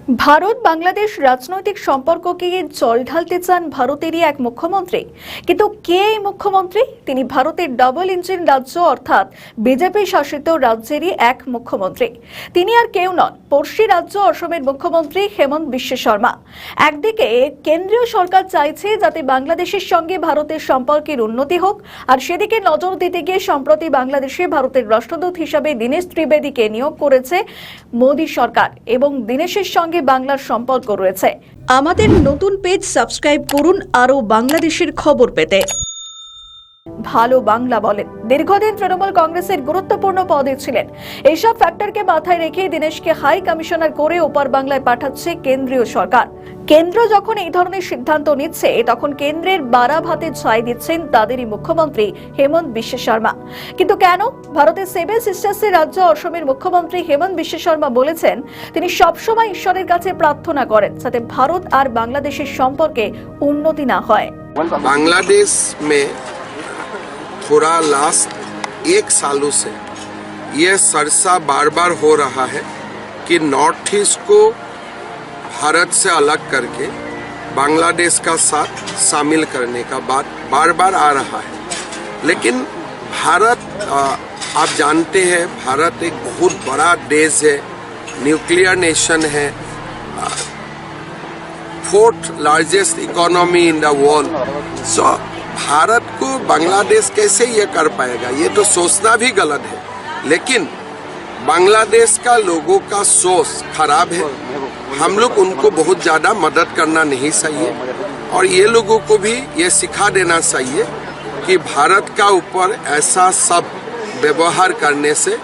ভারত বাংলাদেশ রাজনৈতিক সম্পর্ককে জল ঢালতে চান ভারতেরই এক মুখ্যমন্ত্রী। কিন্তু কে এই মুখ্যমন্ত্রী? তিনি ভারতের ডাবল ইঞ্জিন রাজ্য অর্থাৎ বিজেপি শাসিত রাজ্যেরই এক মুখ্যমন্ত্রী। তিনি আর কেউ নন, পড়শি রাজ্য অসমের মুখ্যমন্ত্রী হেমন্ত বিশ্ব শর্মা। একদিকে কেন্দ্রীয় সরকার চাইছে যাতে বাংলাদেশের সঙ্গে ভারতের সম্পর্কের উন্নতি হোক, আর সেদিকে নজর দিতে গিয়ে সম্প্রতি বাংলাদেশে ভারতের রাষ্ট্রদূত হিসাবে দীনেশ ত্রিবেদীকে নিয়োগ করেছে মোদী সরকার এবং দীনেশের সঙ্গে বাংলার সম্পর্ক রয়েছে। আমাদের নতুন পেজ সাবস্ক্রাইব করুন আরও বাংলাদেশের খবর পেতে। ভালো বাংলা বলেন, দীর্ঘদিন তৃণমূল কংগ্রেসের গুরুত্বপূর্ণ পদে ছিলেন। এইসব ফ্যাক্টরকে মাথায় রেখে দীনেশকে হাই কমিশনার করে ওপার বাংলায় পাঠাচ্ছে কেন্দ্রীয় সরকার। কেন্দ্র যখন এই ধরনের সিদ্ধান্ত নিচ্ছে, তখন কেন্দ্রের বাড়া ভাতে ছাই দিচ্ছেন তাদেরই মুখ্যমন্ত্রী হেমন্ত বিশ্ব শর্মা। কিন্তু কেন? ভারতের সেভেন সিস্টার্সের রাজ্য অসমের মুখ্যমন্ত্রী হেমন্ত বিশ্ব শর্মা বলেছেন, তিনি সবসময় ঈশ্বরের কাছে প্রার্থনা করেন যাতে ভারত আর বাংলাদেশের সম্পর্কে উন্নতি না হয়। बांग्लादेश में थोड़ा लास्ट 1 सालों से यह सरसा बार बार हो रहा है कि नॉर्थ ईस्ट को भारत से अलग करके बांग्लादेश का साथ शामिल करने का बात बार बार आ रहा है। लेकिन भारत, आप जानते हैं, भारत एक बहुत बड़ा देश है, न्यूक्लियर नेशन है, 4th largest economy in the world. So Bharat को बांग्लादेश कैसे ये कर पाएगा, ये तो सोचना भी गलत है। लेकिन बांग्लादेश का लोगों का सोच खराब है, हम लोग उनको बहुत ज़्यादा मदद करना नहीं चाहिए और ये लोगों को भी ये सिखा देना चाहिए कि भारत का ऊपर ऐसा सब व्यवहार करने से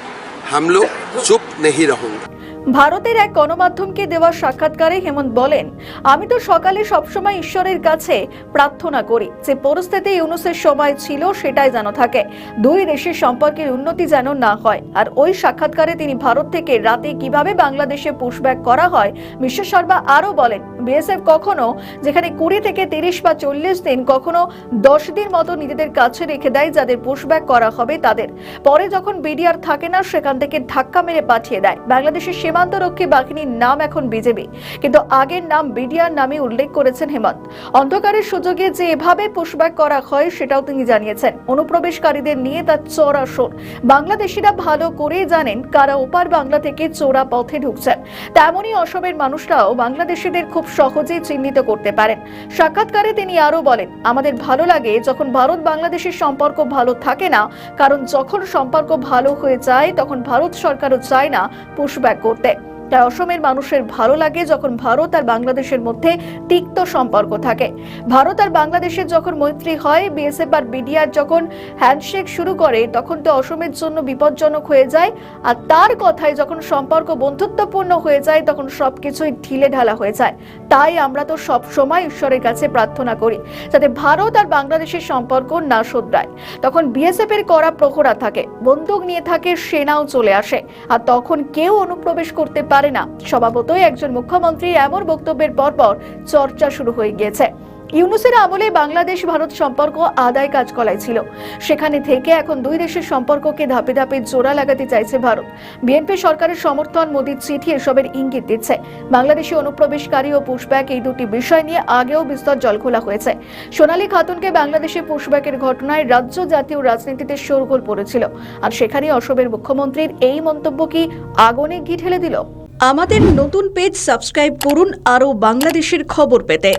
हम लोग चुप नहीं रहेंगे। ভারতের এক গণমাধ্যমকে দেওয়া সাক্ষাৎকারে হেমন্ত বলেন, আমি তো সকালে সবসময় ঈশ্বরের কাছে প্রার্থনা করি যে পরিস্থিতি ইউনুসের সময় ছিল সেটাই যেন থাকে, দুই দেশের সম্পর্কের উন্নতি যেন না হয়। আর ওই সাক্ষাৎকারে তিনি ভারত থেকে রাতে কিভাবে বাংলাদেশে পুশব্যাক করা হয় বিশ্ব শর্মা আরও বলেন, বিএসএফ কখনো যেখানে 20 থেকে 30 বা 40 দিন, কখনো 10 দিন মতো নিজেদের কাছে রেখে দেয় যাদের পুশব্যাক করা হবে তাদের। পরে যখন বিডিআর থাকে না, সেখান থেকে ধাক্কা মেরে পাঠিয়ে দেয়। বাংলাদেশের সীমান্তরক্ষী বাহিনীর নাম এখন বিজেপি, কিন্তু আগের নাম বিডিআর নামে উল্লেখ করেছেন হেমন্ত। অন্ধকারের সুযোগে যে এভাবে পুশব্যাক করা হয় সেটাও তিনি জানিয়েছেন। অনুপ্রবেশকারীদের নিয়ে তার চড়া সোর। বাংলাদেশিরা ভালো করেই জানেন কারা ওপার বাংলা থেকে চোরা পথে ঢুকছেন। তেমনই অসমের মানুষরাও বাংলাদেশিদের খুব সহজেই চিহ্নিত করতে পারেন। সাক্ষাৎকারে তিনি আরো বলেন, আমাদের ভালো লাগে যখন ভারত বাংলাদেশের সম্পর্ক ভালো থাকে না, কারণ যখন সম্পর্ক ভালো হয়ে যায় তখন ভারত সরকারও চায় না পুশব্যাক করতে। তাই অসমের মানুষের ভালো লাগে যখন ভারত আর বাংলাদেশের মধ্যে তিক্ত সম্পর্ক থাকে। ভারত আর বাংলাদেশের যখন মৈত্রী হয়, বিএসএফ আর বিডিআর যখন হ্যান্ডশেক শুরু করে, তখন তো অসমের জন্য বিপজ্জনক হয়ে যায়। আর তার কথায় যখন সম্পর্ক বন্ধুত্বপূর্ণ হয়ে যায়, তখন সবকিছুই ঢিলে ঢালা হয়ে যায়। তাই আমরা তো সব সময় ঈশ্বরের কাছে প্রার্থনা করি যাতে ভারত আর বাংলাদেশের সম্পর্ক না শোধরায়। তখন বিএসএফ এর কড়া প্রহরা থাকে, বন্দুক নিয়ে থাকে, সেনাও চলে আসে, আর তখন কেউ অনুপ্রবেশ করতে পারে না। স্বভাবতই একজন মুখ্যমন্ত্রী এমন বক্তব্যের পরপর চর্চা শুরু হয়ে গিয়েছে। ইউনুসের আমলে বাংলাদেশ ভারত সম্পর্ক আদায় কাজ কলাই ছিল, সেখানে থেকে এখন দুই দেশের সম্পর্ককে ধাপে ধাপে জোড়া লাগাতে চাইছে ভারত। বিএনপি সরকারের সমর্থন, মোদীর চিঠি এসবের ইঙ্গিত দিচ্ছে। বাংলাদেশি অনুপ্রবেশকারী ও পুশব্যাক, এই দুটি বিষয় নিয়ে আগেও বিস্তর জলখোলা হয়েছে। সোনালী খাতুনকে বাংলাদেশে পুশব্যাকের ঘটনায় রাজ্য জাতীয় রাজনীতিতে শোরগোল পড়েছিল, আর সেখানে অসমের মুখ্যমন্ত্রীর এই মন্তব্য কি আগুনে ঘি ঢেলে দিল? আমাদের নতুন পেজ সাবস্ক্রাইব করুন আরও বাংলাদেশের খবর পেতে।